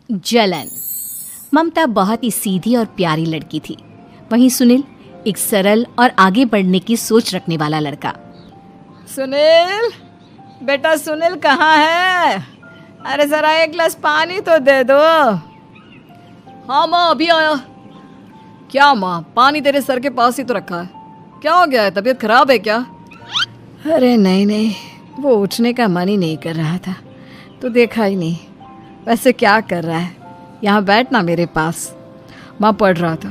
जलन। ममता बहुत ही सीधी और प्यारी लड़की थी, वहीं सुनील एक सरल और आगे बढ़ने की सोच रखने वाला लड़का। सुनील, बेटा सुनील कहाँ है? अरे जरा एक गिलास पानी तो दे दो। हाँ माँ, अभी आया। क्या माँ, पानी तेरे सर के पास ही तो रखा है, क्या हो गया है? तबीयत खराब है क्या? अरे नहीं नहीं, वो उठने का मन ही नहीं कर रहा था, तो देखा ही नहीं। वैसे क्या कर रहा है? यहाँ बैठना मेरे पास। माँ पढ़ रहा था।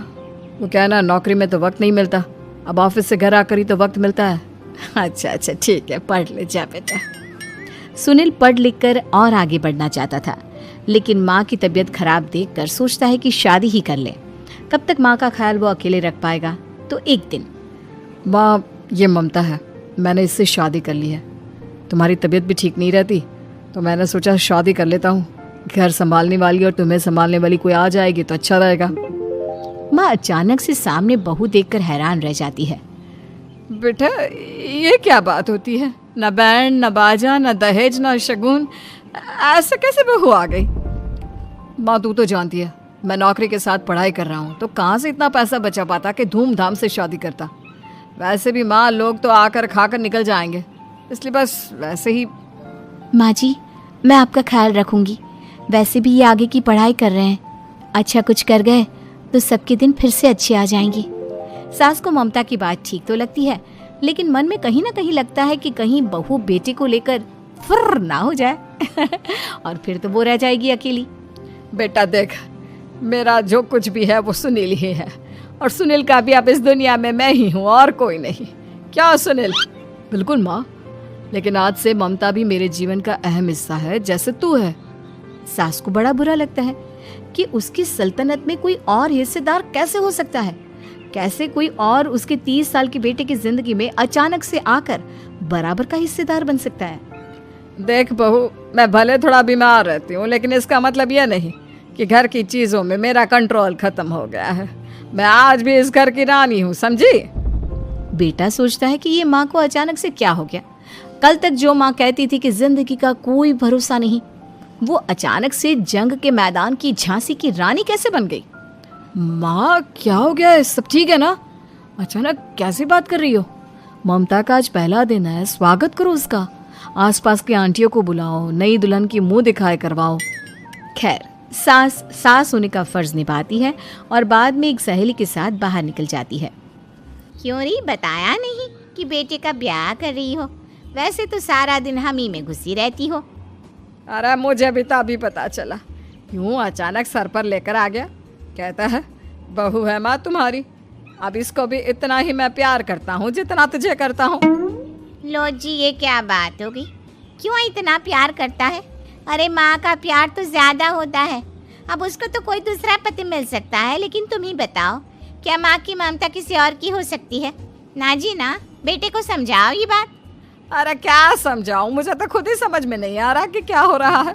वो क्या है ना, नौकरी में तो वक्त नहीं मिलता, अब ऑफिस से घर आकर ही तो वक्त मिलता है। अच्छा ठीक है, पढ़ ले जा बेटा। सुनील पढ़ लिख कर और आगे बढ़ना चाहता था, लेकिन माँ की तबीयत खराब देखकर सोचता है कि शादी ही कर ले। कब तक माँ का ख्याल वो अकेले रख पाएगा? तो एक दिन, माँ ये ममता है, मैंने इससे शादी कर ली है। तुम्हारी तबीयत भी ठीक नहीं रहती, तो मैंने सोचा शादी कर लेता हूँ। घर संभालने वाली और तुम्हें संभालने वाली कोई आ जाएगी तो अच्छा रहेगा। माँ अचानक से सामने बहू देखकर हैरान रह जाती है। बेटा ये क्या बात होती है? न बैंड, न बाजा, न दहेज, न शगुन, ऐसा कैसे बहू आ गई? माँ तू तो जानती है, मैं नौकरी के साथ पढ़ाई कर रहा हूँ, तो कहाँ से इतना पैसा बचा पाता कि धूमधाम से शादी करता। वैसे भी माँ, लोग तो आकर खाकर निकल जाएंगे, इसलिए बस वैसे ही। माँ जी, मैं आपका ख्याल रखूंगी। वैसे भी ये आगे की पढ़ाई कर रहे हैं, अच्छा कुछ कर गए तो सबके दिन फिर से अच्छे आ जाएंगे। सास को ममता की बात ठीक तो लगती है, लेकिन मन में कहीं ना कहीं लगता है कि कहीं बहू बेटे को लेकर फुर्र ना हो जाए और फिर तो वो रह जाएगी अकेली। बेटा देख, मेरा जो कुछ भी है वो सुनील ही है, और सुनील का भी अब इस दुनिया में मैं ही हूँ और कोई नहीं। क्या सुनील? बिल्कुल माँ, लेकिन आज से ममता भी मेरे जीवन का अहम हिस्सा है, जैसे तू है। सास को बड़ा बुरा लगता है कि उसकी सल्तनत में कोई और हिस्सेदार कैसे हो सकता है। कैसे कोई और उसके 30 साल के बेटे की जिंदगी में अचानक से आकर बराबर का हिस्सेदार बन सकता है। देख बहू, मैं भले थोड़ा बीमार रहती हूँ, लेकिन इसका मतलब यह नहीं कि घर की चीजों में मेरा कंट्रोल खत्म हो गया है। मैं आज भी इस घर की रानी हूँ, समझी? बेटा सोचता है कि ये माँ को अचानक से क्या हो गया। कल तक जो माँ कहती थी कि जिंदगी का कोई भरोसा नहीं, वो अचानक से जंग के मैदान की झांसी की रानी कैसे बन गई? माँ क्या हो गया है? सब ठीक है ना? अचानक कैसी बात कर रही हो? ममता का आज पहला दिन है, स्वागत करो उसका। आसपास की आंटियों को बुलाओ, नई दुल्हन की मुंह दिखाए करवाओ। खैर, सास होने का फर्ज निभाती है और बाद में एक सहेली के साथ बाहर निकल जाती है। क्यों री बताया नहीं कि बेटे का ब्याह कर रही हो? वैसे तो सारा दिन हम ही में घुसी रहती हो। अरे मुझे भी तो अभी पता चला, यूं अचानक सर पर लेकर आ गया। कहता है बहू है माँ तुम्हारी, अब इसको भी इतना ही मैं प्यार करता हूँ जितना तुझे करता हूँ। लो जी, ये क्या बात होगी? क्यों इतना प्यार करता है? अरे माँ का प्यार तो ज्यादा होता है। अब उसको तो कोई दूसरा पति मिल सकता है, लेकिन तुम ही बताओ, क्या माँ की ममता किसी और की हो सकती है? ना जी ना, बेटे को समझाओ ये बात। अरे क्या समझाऊं, मुझे तो खुद ही समझ में नहीं आ रहा कि क्या हो रहा है।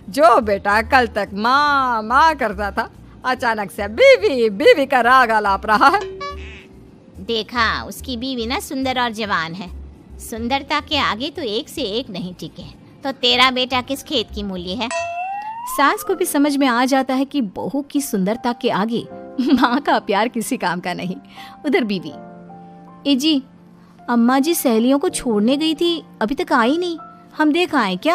जो बेटा कल तक माँ माँ करता था, अचानक से बीवी बीवी का राग आलाप रहा है। देखा, उसकी बीवी ना सुंदर और जवान है। सुंदरता के आगे तो एक से एक नहीं टिके, तो तेरा बेटा किस खेत की मूली है? सास को भी समझ में आ जाता है कि बहू की सुंदरता के आगे माँ का प्यार किसी काम का नहीं। उधर बीवी, ए जी, अम्मा जी सहेलियों को छोड़ने गई थी, अभी तक आई नहीं, हम देख आए क्या?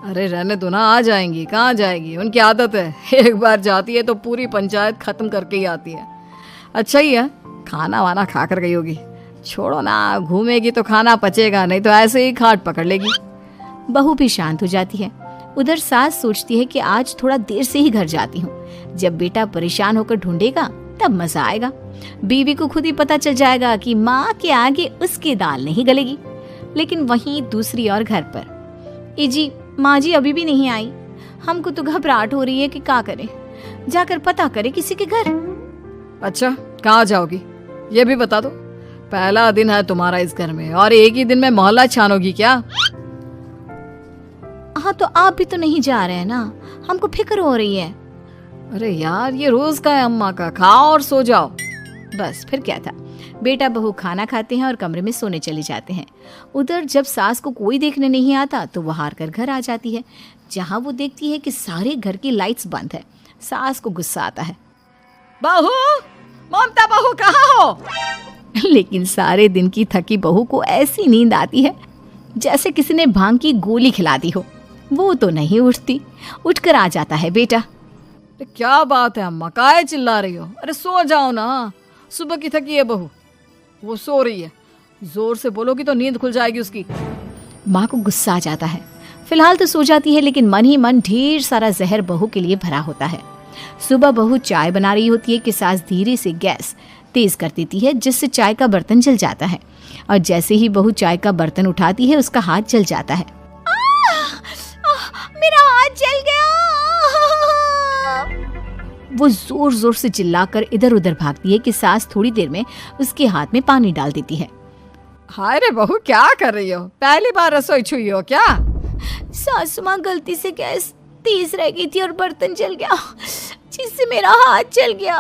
अरे रहने दो ना, आ जाएंगी। कहाँ जाएगी, उनकी आदत है, एक बार जाती है तो पूरी पंचायत खत्म करके ही आती है। अच्छा ही है, खाना वाना खा कर गई होगी। छोड़ो ना, घूमेगी तो खाना पचेगा, नहीं तो ऐसे ही खाट पकड़ लेगी। बहू भी शांत हो जाती है। उधर सास सोचती है कि आज थोड़ा देर से ही घर जाती हूँ, जब बेटा परेशान होकर ढूंढेगा तब मजा आएगा। बीवी को खुद ही पता चल जाएगा कि माँ के आगे उसकी दाल नहीं गलेगी। लेकिन वहीं दूसरी ओर घर पर, ए जी, माँ जी अभी भी नहीं आई, हमको तो घबराहट हो रही है कि क्या करें, जाकर पता करें किसी के घर। अच्छा, कहाँ जाओगी ये भी बता दो। पहला दिन है तुम्हारा इस घर में और एक ही दिन में मोहल्ला छानोगी क्या? हाँ, तो आप भी तो नहीं जा रहे हैं ना, हमको फिक्र हो रही है। अरे यार, ये रोज का है अम्मा का, खाओ और सो जाओ। बस फिर क्या था। बेटा बहू खाना खाते हैं और कमरे में सोने चले जाते हैं। उधर जब सास को कोई देखने नहीं आता तो वो हार कर घर आ जाती है। जहाँ वो देखती है कि सारे घर की लाइट्स बंद है। सास को गुस्सा आता है। बहू, ममता बहू कहाँ हो? लेकिन सारे दिन की थकी बहू को ऐसी नींद आती है जैसे किसी ने भांग की गोली खिला दी हो। वो तो नहीं उठती। उठकर आ जाता है बेटा। क्या बात है अम्मा, काहे चिल्ला रही हो? अरे सो जाओ ना, सुबह की थकी है बहू, वो सो रही है। जोर से बोलोगी तो नींद खुल जाएगी उसकी। माँ को गुस्सा आ जाता है। फिलहाल तो सो जाती है, लेकिन मन ही मन ढेर सारा जहर बहू के लिए भरा होता है। सुबह बहू चाय बना रही होती है कि सास धीरे से गैस तेज कर देती है, जिससे चाय का बर्तन जल जाता है। और जैसे ही बहू चाय का बर्तन उठाती है, उसका हाथ जल जाता है। मेरा हाथ जल गया। वो जोर जोर से चिल्लाकर इधर उधर भागती है कि सास थोड़ी देर में उसके हाथ में पानी डाल देती है। हाय रे बहू, क्या कर रही हो? पहली बार रसोई छुई हो क्या? सासू माँ गलती से गैस तेज रह गई थी और बर्तन जल गया, जिससे मेरा हाथ जल गया।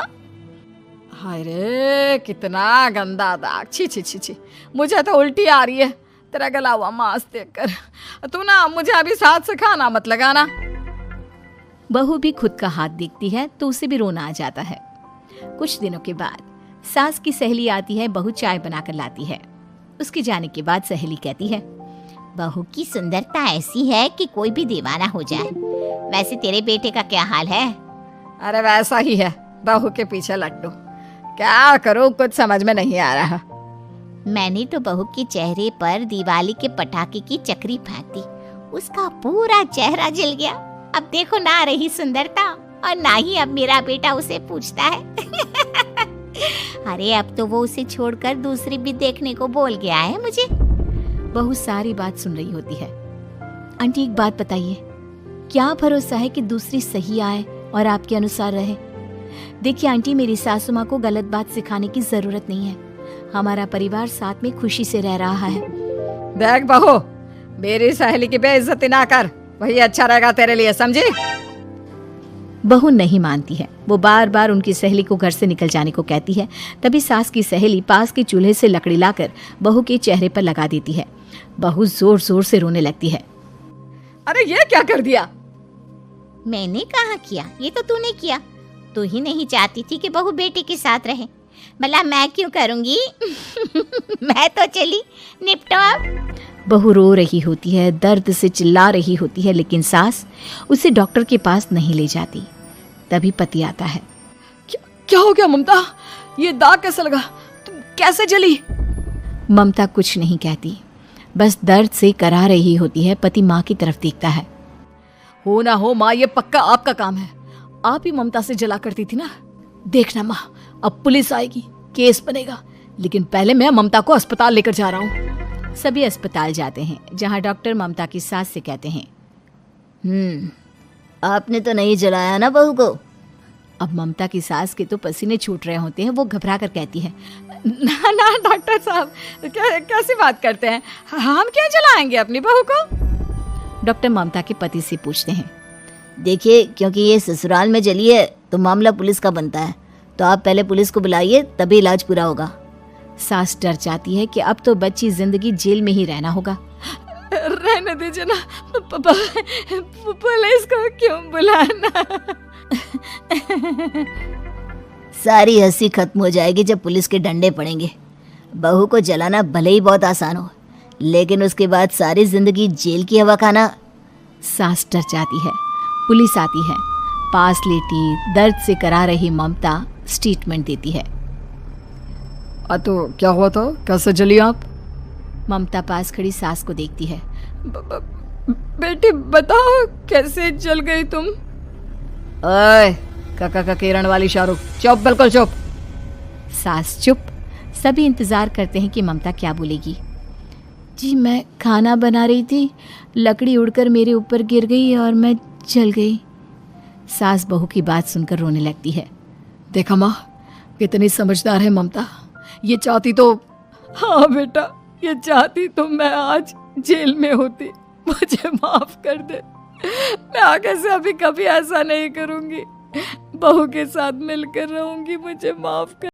हाय रे, कितना गंदा दाग। छी छी छी छी, मुझे तो उल्टी आ रही है तेरा गला हुआ मांस देखकर। तू ना मुझे अभी साथ से खाना मत लगाना। बहू भी खुद का हाथ देखती है तो उसे भी रोना आ जाता है। कुछ दिनों के बाद सास की सहेली आती है। बहू चाय बनाकर लाती है। उसके जाने के बाद सहेली कहती है, बहू की सुंदरता ऐसी है कि कोई भी दीवाना हो जाए। वैसे तेरे बेटे का क्या हाल है? अरे वैसा ही है, बहू के पीछे लट्टू। क्या करूं, कुछ समझ में नहीं आ रहा। मैंने तो बहू के चेहरे पर दिवाली के पटाखे की चक्री फेंक दी, उसका पूरा चेहरा जल गया। अब देखो ना रही सुंदरता, और ना ही अब मेरा बेटा उसे पूछता है। अरे अब तो वो उसे छोड़कर दूसरी भी देखने को बोल गया है मुझे। बहू सारी बात सुन रही होती है। आंटी एक बात बताइए, क्या भरोसा है कि दूसरी सही आए और आपके अनुसार रहे? देखिए आंटी, मेरी सासू माँ को गलत बात सिखाने की जरूरत नहीं है। हमारा परिवार साथ में खुशी से रह रहा है। देख बहू, मेरी सहेली की बेइज्जती ना कर, वही अच्छा रहेगा तेरे लिए, समझी? बहू नहीं मानती है। वो बार बार उनकी सहेली को घर से निकल जाने को कहती है। तभी सास की सहेली पास के चूल्हे से लकड़ी लाकर बहू के चेहरे पर लगा देती है। बहू जोर जोर से रोने लगती है। अरे ये क्या कर दिया? मैंने कहा किया, ये तो तूने किया। तू ही नहीं चाहती थी कि बहू बेटे के साथ रहे, भला मैं क्यों करूंगी? मैं तो चली, निपटो अब। बहू रो रही होती है, दर्द से चिल्ला रही होती है, लेकिन सास उसे डॉक्टर के पास नहीं ले जाती। तभी पति आता है। क्या हो गया ममता? ये दाग कैसे लगा? तुम कैसे जली? ममता कुछ नहीं कहती, बस दर्द से करा रही होती है। पति माँ की तरफ देखता है। हो ना हो माँ, ये पक्का आपका काम है। आप ही ममता से जला करती थी ना। देखना माँ, अब पुलिस आएगी, केस बनेगा, लेकिन पहले मैं ममता को अस्पताल लेकर जा रहा हूँ। सभी अस्पताल जाते हैं, जहाँ डॉक्टर ममता की सास से कहते हैं, आपने तो नहीं जलाया ना बहू को? अब ममता की सास के तो पसीने छूट रहे होते हैं। वो घबरा कर कहती है, ना ना डॉक्टर साहब, कैसी बात करते हैं? हम क्या जलाएंगे अपनी बहू को? डॉक्टर ममता के पति से पूछते हैं। देखिए, क्योंकि ये ससुराल में जली है तो मामला पुलिस का बनता है, तो आप पहले पुलिस को बुलाइए, तभी इलाज पूरा होगा। सास डर जाती है कि अब तो बच्ची जिंदगी जेल में ही रहना होगा। रहने दीजिए ना, पुलिस को क्यों बुलाना? सारी हंसी खत्म हो जाएगी जब पुलिस के डंडे पड़ेंगे। बहू को जलाना भले ही बहुत आसान हो, लेकिन उसके बाद सारी जिंदगी जेल की हवा खाना। सास डर जाती है। पुलिस आती है। पास लेटी दर्द से करा रही ममता स्टेटमेंट देती है। तो क्या हुआ था? कैसे जली आप? ममता पास खड़ी सास को देखती है। बेटी बताओ, कैसे जल गई तुम? ओए, काका का किरण वाली शाहरुख, चुप, बिल्कुल चुप। सास चुप। सभी इंतजार करते हैं कि ममता क्या बोलेगी। जी मैं खाना बना रही थी, लकड़ी उड़कर मेरे ऊपर गिर गई और मैं जल गई। सास बहू की बात सुनकर रोने लगती है। देखा माँ, कितनी समझदार है ममता। ये चाहती तो, हाँ बेटा, ये चाहती तो मैं आज जेल में होती। मुझे माफ कर दे, मैं आगे से अभी कभी ऐसा नहीं करूंगी। बहू के साथ मिलकर रहूंगी, मुझे माफ कर।